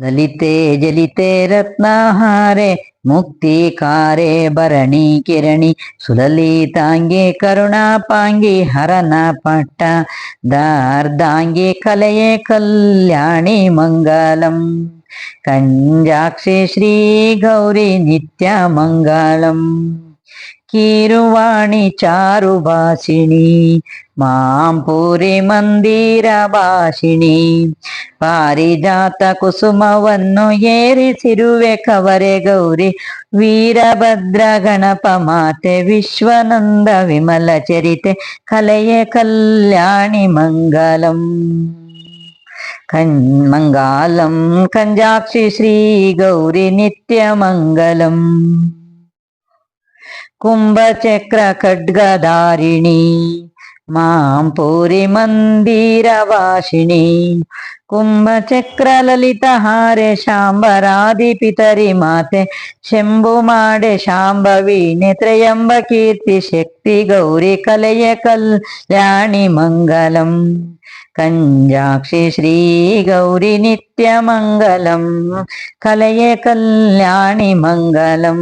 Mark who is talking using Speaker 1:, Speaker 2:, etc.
Speaker 1: ಲಲಿತೆ ಜಲಿತೆ ರತ್ನಹಾರೆ ಮುಕ್ತಿಕಾರೆ ಭರಣಿ ಕಿರಣಿ ಸುಲಲಿತಾಂಗಿ ಕರುಣಾಪಾಂಗಿ ಹರನ ಪಟ್ಟ ದಾರ್ಧಾಂಗಿ ಕಲೆಯೇ ಕಲ್ಯಾಣಿ ಮಂಗಲಂ ಕಂಜಾಕ್ಷಿ ಶ್ರೀ ಗೌರಿ ನಿತ್ಯ ಮಂಗಳಂ ಕೀರುವಾಣಿ ಚಾರುಭಾಷಿಣಿ ಮಾಂಪೂರಿ ಮಂದಿರ ಭಾಷಿಣಿ ಪಾರಿಜಾತ ಕುಸುಮವನ್ನು ಏರಿಸಿರುವೆ ಕವರೆ ಗೌರಿ ವೀರಭದ್ರ ಗಣಪ ಮಾತೆ ವಿಶ್ವನಂದ ವಿಮಲ ಚರಿತೆ ಕಲೆಯೇ ಕಲ್ಯಾಣಿ ಮಂಗಲಂ ಮಂಗಲಂ ಕಂಜಾಕ್ಷಿ ಶ್ರೀ ಗೌರಿ ನಿತ್ಯ ಮಂಗಲಂ ಕುಂಭಚಕ್ರ ಖಡ್ಗಧಾರಿಣಿ ಮಾಂಪೂರಿ ಮಂದಿರ ವಾಸಿನಿ ಕುಂಭಚಕ್ರ ಲಲಿತಹಾರೆ ಶಾಂಬರಾದಿ ಪಿತರಿ ಮಾತೆ ಶಂಭು ಮಾಡೆ ಶಾಂಭವೀನೆ ತ್ರಯಂಬ ಕೀರ್ತಿ ಶಕ್ತಿ ಗೌರಿ ಕಲೆಯ ಕಲ್ಯಾಣಿ ಮಂಗಲಂ ಕಂಜಾಕ್ಷಿ ಶ್ರೀ ಗೌರಿ ನಿತ್ಯ ಮಂಗಲಂ ಕಲೆಯ ಕಲ್ಯಾಣಿ ಮಂಗಲಂ